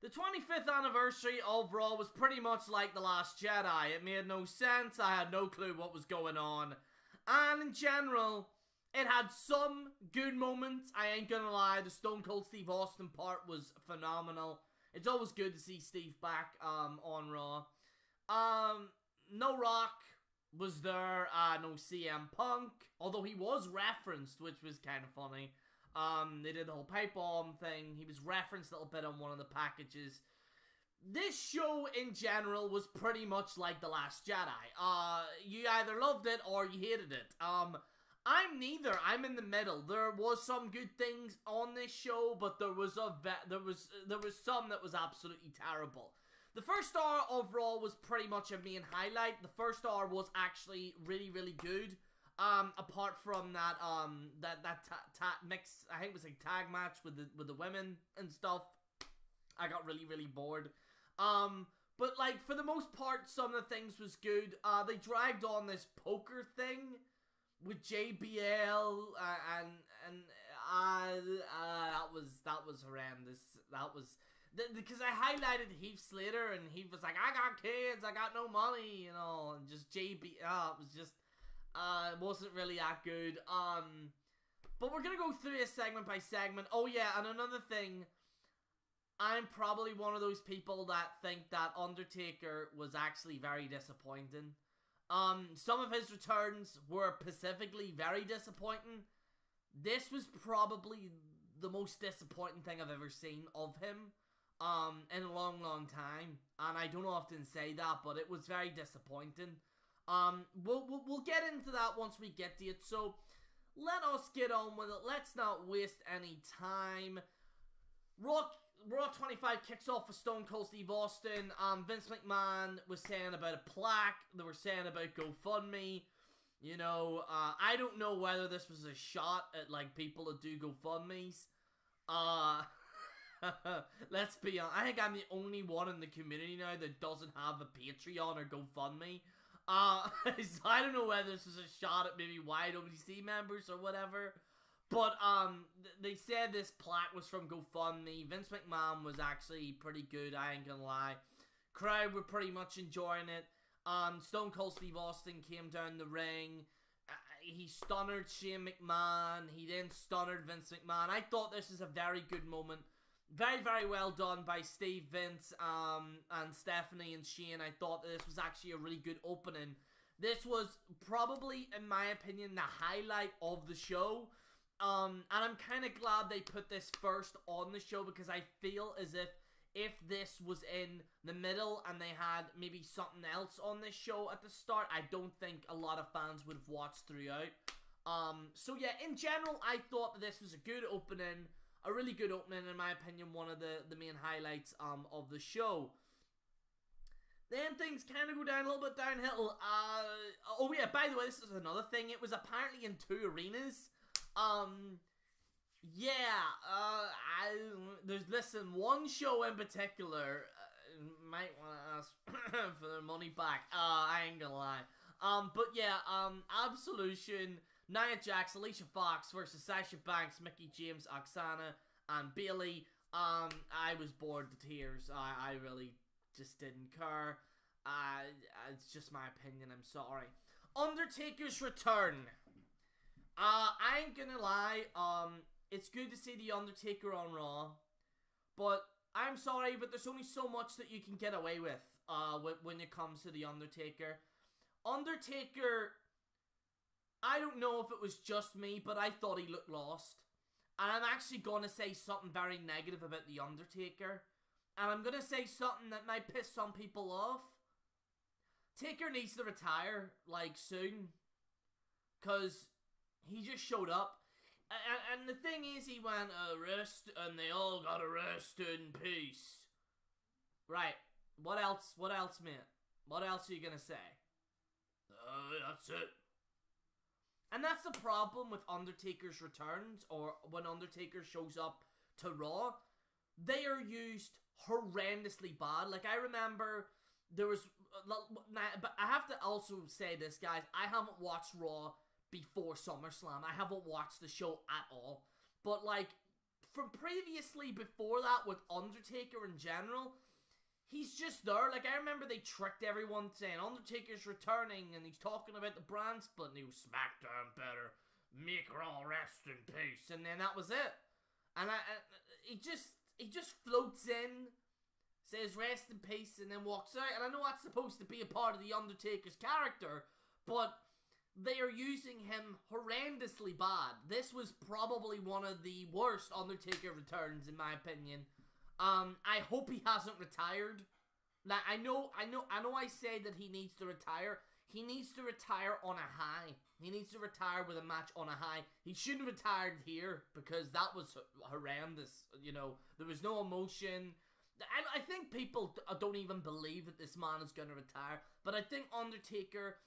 The 25th anniversary of Raw was pretty much like The Last Jedi. It made no sense, I had no clue what was going on. And in general, it had some good moments, I ain't gonna lie. The Stone Cold Steve Austin part was phenomenal. It's always good to see Steve back on Raw. No Rock was there, no CM Punk, although he was referenced, which was kind of funny. They did the whole pipe bomb thing. He was referenced a little bit on one of the packages. This show in general was pretty much like The Last Jedi. You either loved it or you hated it. I'm neither. I'm in the middle. There was some good things on this show, but there was some that was absolutely terrible. The first hour of Raw was pretty much a main highlight. The first hour was actually really, really good. Apart from that, mix, I think it was like tag match with the women and stuff. I got really, really bored. But like, for the most part, some of the things was good. They dragged on this poker thing with JBL, that was horrendous. That was, because I highlighted Heath Slater, and he was like, I got kids, I got no money, you know, and just it was just, it wasn't really that good. But we're gonna go through it segment by segment. Oh yeah, and another thing, I'm probably one of those people that think that Undertaker was actually very disappointing. Some of his returns were specifically very disappointing. This was probably the most disappointing thing I've ever seen of him, in a long, long time. And I don't often say that, but it was very disappointing. We'll get into that once we get to it, so let us get on with it. Let's not waste any time. Raw 25 kicks off with Stone Cold Steve Austin. Vince McMahon was saying about a plaque. They were saying about GoFundMe. You know, I don't know whether this was a shot at, like, people that do GoFundMes. Let's be honest. I think I'm the only one in the community now that doesn't have a Patreon or GoFundMe. So I don't know whether this was a shot at maybe YWC members or whatever. But, they said this plaque was from GoFundMe. Vince McMahon was actually pretty good, I ain't gonna lie. Crowd were pretty much enjoying it. Stone Cold Steve Austin came down the ring. He stunnered Shane McMahon. He then stunnered Vince McMahon. I thought this was a very good moment. Very, very well done by Steve, Vince, and Stephanie and Shane. I thought that this was actually a really good opening. This was probably, in my opinion, the highlight of the show. And I'm kind of glad they put this first on the show, because I feel as if this was in the middle and they had maybe something else on this show at the start, I don't think a lot of fans would have watched throughout. So yeah, in general, I thought that this was a good opening, a really good opening, in my opinion, one of the main highlights of the show. Then things kind of go down a little bit downhill. Oh yeah, by the way, this is another thing. It was apparently in 2 arenas. Listen, one show in particular, might want to ask for their money back, I ain't gonna lie. But yeah, Absolution, Nia Jax, Alicia Fox versus Sasha Banks, Mickie James, Oksana, and Bayley. I was bored to tears. I really just didn't care. It's just my opinion, I'm sorry. Undertaker's return. I ain't gonna lie, it's good to see The Undertaker on Raw, but I'm sorry, but there's only so much that you can get away with, when it comes to The Undertaker. Undertaker, I don't know if it was just me, but I thought he looked lost. And I'm actually gonna say something very negative about The Undertaker, and I'm gonna say something that might piss some people off. Taker needs to retire, like, soon, because he just showed up, and the thing is, he went, rest, and they all gotta rest in peace. Right, what else, mate? What else are you gonna say? That's it. And that's the problem with Undertaker's returns, or when Undertaker shows up to Raw. They are used horrendously bad. Like, I remember there was, but I have to also say this, guys, I haven't watched Raw before SummerSlam. I haven't watched the show at all. But, like, from previously before that with Undertaker in general, he's just there. Like, I remember they tricked everyone saying Undertaker's returning, and he's talking about the brand split, and he was SmackDown better, make her all rest in peace, and then that was it. And he just floats in, says rest in peace, and then walks out. And I know that's supposed to be a part of the Undertaker's character, but they are using him horrendously bad. This was probably one of the worst Undertaker returns, in my opinion. I hope he hasn't retired. Like, I know I say that he needs to retire. He needs to retire on a high. He needs to retire with a match on a high. He shouldn't have retired here, because that was horrendous. You know, there was no emotion. I think people don't even believe that this man is going to retire. But I think Undertaker,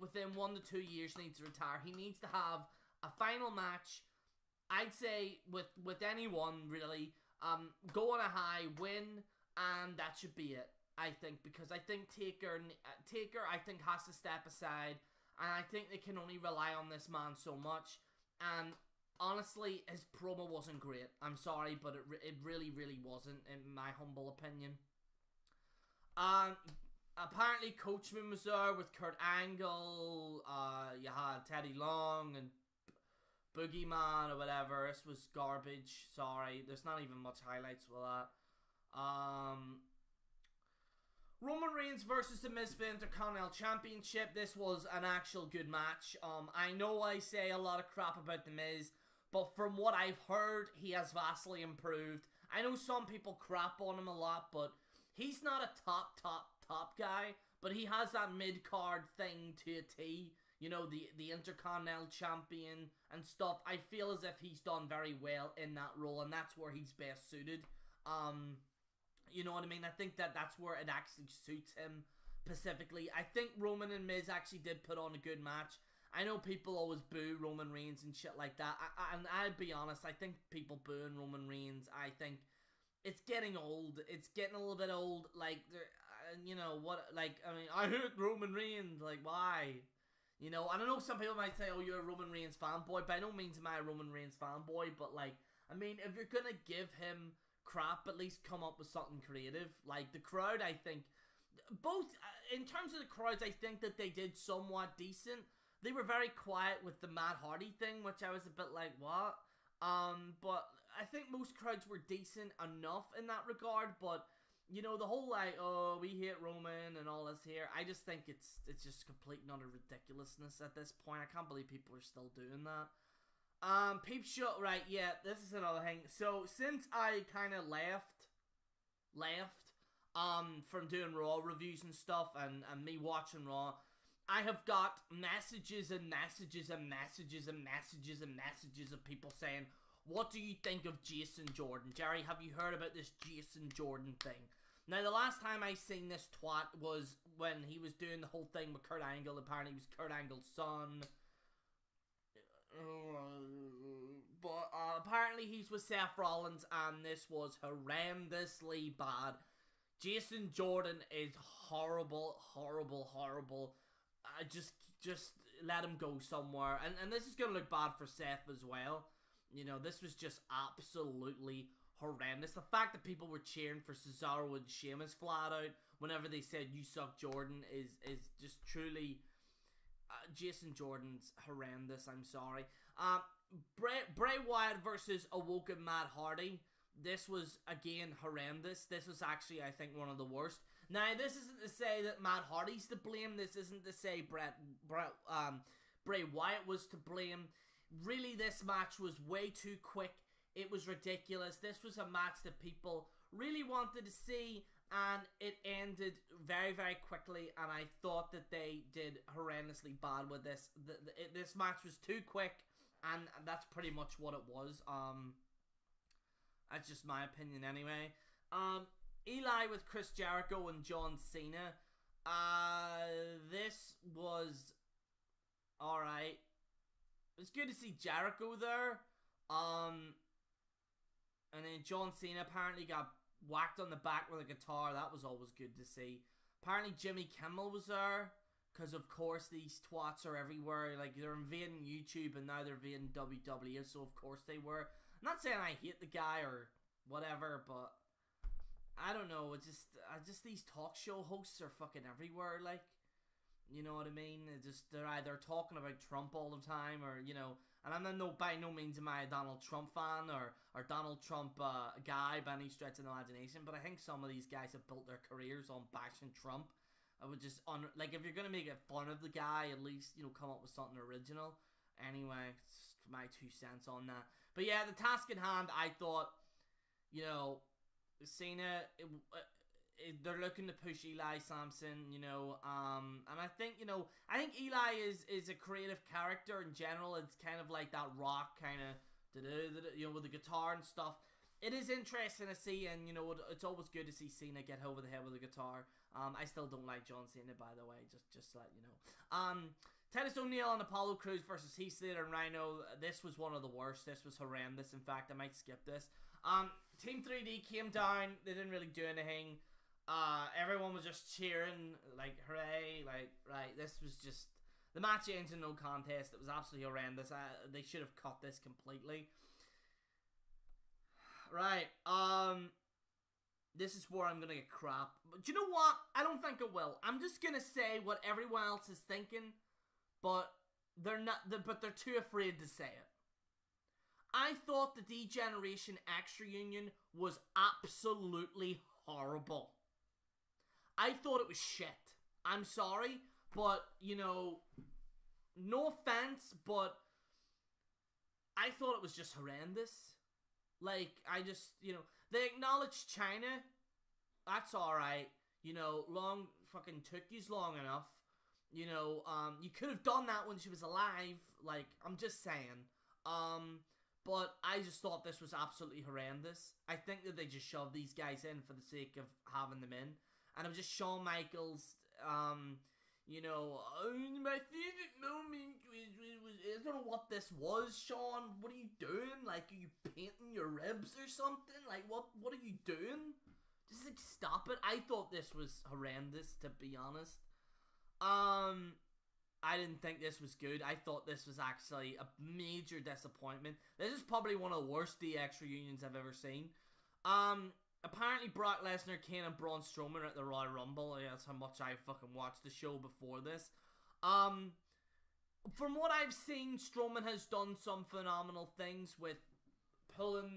within 1 to 2 years needs to retire. He needs to have a final match, I'd say, with anyone, really. Go on a high, win, and that should be it, I think. Because I think Taker, I think, has to step aside. And I think they can only rely on this man so much. And honestly, his promo wasn't great. I'm sorry, but it really, really wasn't, in my humble opinion. Apparently, Coachman was there with Kurt Angle. You had Teddy Long and Boogeyman or whatever. This was garbage. Sorry, there's not even much highlights for that. Roman Reigns versus The Miz for the Intercontinental Championship. This was an actual good match. I know I say a lot of crap about The Miz, but from what I've heard, he has vastly improved. I know some people crap on him a lot, but he's not a top guy, but he has that mid-card thing to a T. You know, the Intercontinental Champion and stuff. I feel as if he's done very well in that role, and that's where he's best suited. You know what I mean? I think that's where it actually suits him specifically. I think Roman and Miz actually did put on a good match. I know people always boo Roman Reigns and shit like that. And I'll be honest, I think people booing Roman Reigns, I think it's getting old. It's getting a little bit old. Like, you know, what, like, I mean, I hate Roman Reigns. Like, why? You know, and I know some people might say, oh, you're a Roman Reigns fanboy. By no means am I a Roman Reigns fanboy. But, like, I mean, if you're going to give him crap, at least come up with something creative. Like, the crowd, I think, both, in terms of the crowds, I think that they did somewhat decent. They were very quiet with the Matt Hardy thing, which I was a bit like, what? But I think most crowds were decent enough in that regard. But, you know, the whole, like, oh, we hate Roman and all this here, I just think it's just complete and utter ridiculousness at this point. I can't believe people are still doing that. Peep Show, right, yeah, this is another thing. So, since I kind of left, from doing Raw reviews and stuff, and me watching Raw, I have got messages and messages and messages and messages and messages of people saying, what do you think of Jason Jordan? Jerry, have you heard about this Jason Jordan thing? Now, the last time I seen this twat was when he was doing the whole thing with Kurt Angle. Apparently, he was Kurt Angle's son. But apparently he's with Seth Rollins, and this was horrendously bad. Jason Jordan is horrible, horrible, horrible. Just let him go somewhere. And this is going to look bad for Seth as well. You know, this was just absolutely horrendous. The fact that people were cheering for Cesaro and Sheamus flat out whenever they said you suck Jordan is just truly... Jason Jordan's horrendous, I'm sorry. Bray Wyatt versus Awoken Matt Hardy. This was, again, horrendous. This was actually, I think, one of the worst. Now, this isn't to say that Matt Hardy's to blame. This isn't to say Bray Wyatt was to blame. Really, this match was way too quick. It was ridiculous. This was a match that people really wanted to see, and it ended very, very quickly, and I thought that they did horrendously bad with this. This match was too quick, and that's pretty much what it was. That's just my opinion anyway. Eli with Chris Jericho and John Cena. This was alright. It's good to see Jericho there. And then John Cena apparently got whacked on the back with a guitar. That was always good to see. Apparently Jimmy Kimmel was there, because of course these twats are everywhere. Like, they're invading YouTube and now they're invading WWE, so of course they were. I'm not saying I hate the guy or whatever, but I don't know. Just these talk show hosts are fucking everywhere. Like, you know what I mean? They're either talking about Trump all the time, or you know. And I'm by no means am I a Donald Trump fan or Donald Trump guy by any stretch of the imagination. But I think some of these guys have built their careers on bashing Trump. I would just like, if you're gonna make it fun of the guy, at least, you know, come up with something original. Anyway, it's my 2 cents on that. But yeah, the task in hand, I thought, you know, Cena, they're looking to push Eli Sampson, you know, and I think, you know, I think Eli is a creative character in general. It's kind of like that rock kind of, you know, with the guitar and stuff. It is interesting to see, and you know, it's always good to see Cena get over the head with a guitar. I still don't like John Cena, by the way, just to let you know. Titus O'Neil and Apollo Crews versus Heath Slater and Rhino. This was one of the worst. This was horrendous. In fact, I might skip this. Team 3D came down. They didn't really do anything. Everyone was just cheering, like, hooray, like, right. This was just, the match ends in no contest. It was absolutely horrendous. They should have cut this completely. Right, this is where I'm gonna get crap. But do you know what? I don't think it will. I'm just gonna say what everyone else is thinking, but they're too afraid to say it. I thought the D-Generation Extra Union was absolutely horrible. I thought it was shit. I'm sorry, but, you know, no offense, but I thought it was just horrendous. Like, I just, you know, they acknowledged China. That's alright. You know, fucking took yous long enough. You know, you could have done that when she was alive. Like, I'm just saying. But I just thought this was absolutely horrendous. I think that they just shoved these guys in for the sake of having them in. And it was just Shawn Michaels, you know, my favorite moment was, I don't know what this was, Shawn. What are you doing? Like, are you painting your ribs or something? Like, what are you doing? Just, like, stop it. I thought this was horrendous, to be honest. I didn't think this was good. I thought this was actually a major disappointment. This is probably one of the worst DX reunions I've ever seen. Apparently Brock Lesnar, Kane, and Braun Strowman are at the Royal Rumble. Yeah, that's how much I fucking watched the show before this. From what I've seen, Strowman has done some phenomenal things with pulling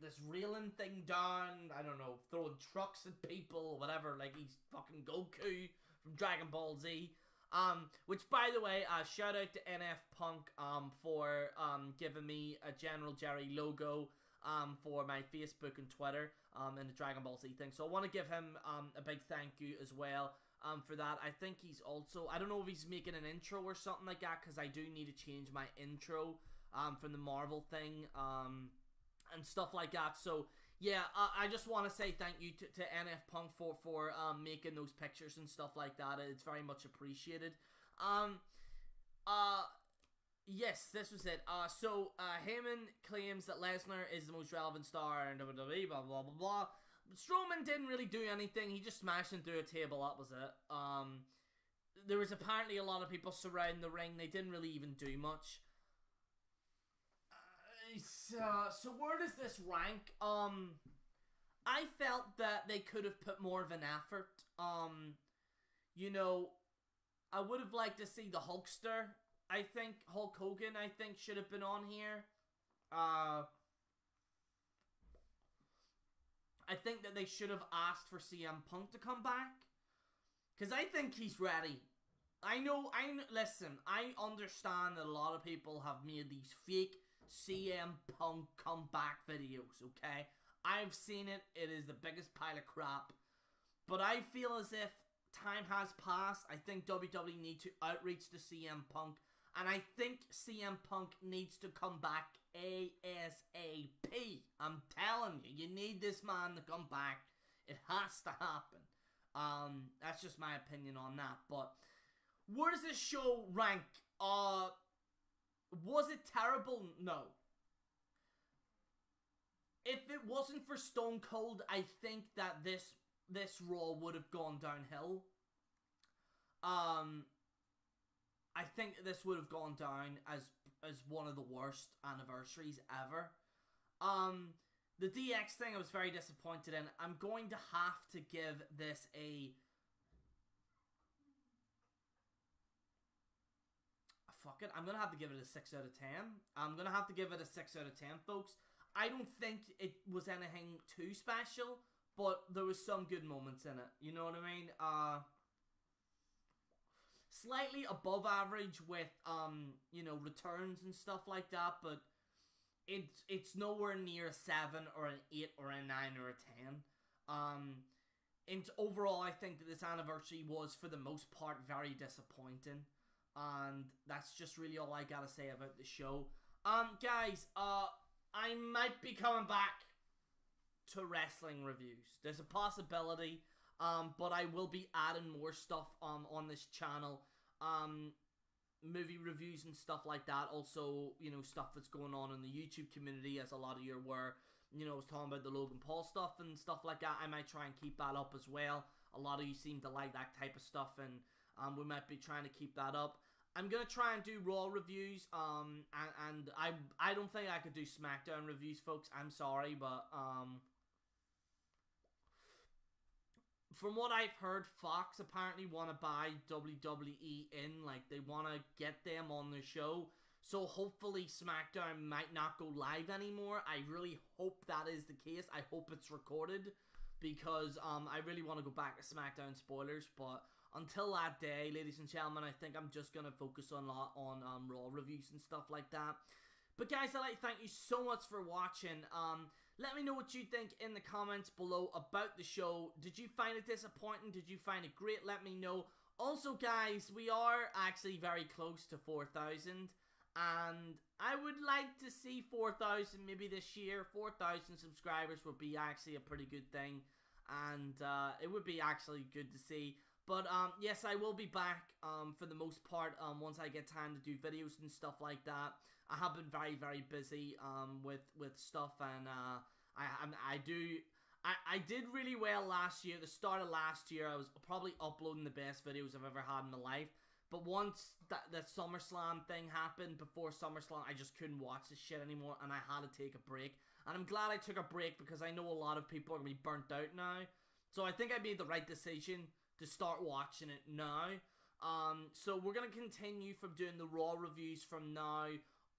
this railing thing down. I don't know, throwing trucks at people, whatever. Like, he's fucking Goku from Dragon Ball Z. Which, by the way, shout out to NF Punk for giving me a General Jerry logo for my Facebook and Twitter and the Dragon Ball Z thing. So I want to give him a big thank you as well for that. I think he's also, I don't know if he's making an intro or something like that, because I do need to change my intro from the Marvel thing and stuff like that. So yeah, I just want to say thank you to NF Punk for making those pictures and stuff like that. It's very much appreciated. Yes, this was it. So Heyman claims that Lesnar is the most relevant star in WWE, blah, blah, blah, blah. Strowman didn't really do anything. He just smashed him through a table. That was it. There was apparently a lot of people surrounding the ring. They didn't really even do much. So where does this rank? I felt that they could have put more of an effort. You know, I would have liked to see the Hulkster. I think Hulk Hogan, I think, should have been on here. I think that they should have asked for CM Punk to come back, because I think he's ready. Listen, I understand that a lot of people have made these fake CM Punk comeback videos, okay? I've seen it. It is the biggest pile of crap. But I feel as if time has passed. I think WWE need to outreach to CM Punk. And I think CM Punk needs to come back ASAP. I'm telling you, you need this man to come back. It has to happen. That's just my opinion on that. But where does this show rank? Was it terrible? No. If it wasn't for Stone Cold, I think that this Raw would have gone downhill. I think this would have gone down as one of the worst anniversaries ever. The DX thing I was very disappointed in. I'm going to have to give this a... Fuck it. I'm going to have to give it a 6 out of 10. I'm going to have to give it a 6 out of 10, folks. I don't think it was anything too special, but there was some good moments in it. You know what I mean? Slightly above average with, you know, returns and stuff like that, but it's nowhere near a 7 or an 8 or a 9 or a 10. And overall, I think that this anniversary was, for the most part, very disappointing. And that's just really all I gotta say about the show. Guys, I might be coming back to wrestling reviews. There's a possibility, but I will be adding more stuff on this channel. Movie reviews and stuff like that. Also, you know, stuff that's going on in the YouTube community, as a lot of you are aware. You know, I was talking about the Logan Paul stuff and stuff like that. I might try and keep that up as well. A lot of you seem to like that type of stuff, and we might be trying to keep that up. I'm gonna try and do Raw reviews, and I don't think I could do SmackDown reviews, folks. I'm sorry, but from what I've heard, Fox apparently want to buy WWE in, like they want to get them on the show. So hopefully SmackDown might not go live anymore. I really hope that is the case. I hope it's recorded, because I really want to go back to SmackDown spoilers, but until that day, ladies and gentlemen, I think I'm just going to focus on Raw reviews and stuff like that. But guys, I'd like to thank you so much for watching. Let me know what you think in the comments below about the show. Did you find it disappointing? Did you find it great? Let me know. Also, guys, we are actually very close to 4,000. And I would like to see 4,000 maybe this year. 4,000 subscribers would be actually a pretty good thing. And it would be actually good to see. But yes, I will be back for the most part once I get time to do videos and stuff like that. I have been very, very busy with stuff, and I did really well last year. At the start of last year, I was probably uploading the best videos I've ever had in my life. But once the SummerSlam thing happened, before SummerSlam, I just couldn't watch this shit anymore, and I had to take a break. And I'm glad I took a break, because I know a lot of people are going to be burnt out now. So I think I made the right decision to start watching it now. So we're going to continue from doing the Raw reviews from now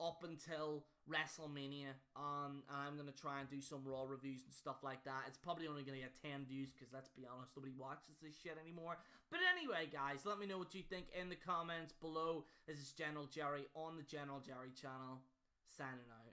up until WrestleMania. And I'm going to try and do some Raw reviews and stuff like that. It's probably only going to get 10 views, because let's be honest, nobody watches this shit anymore. But anyway, guys, let me know what you think in the comments below. This is General Jerry on the General Jerry channel, signing out.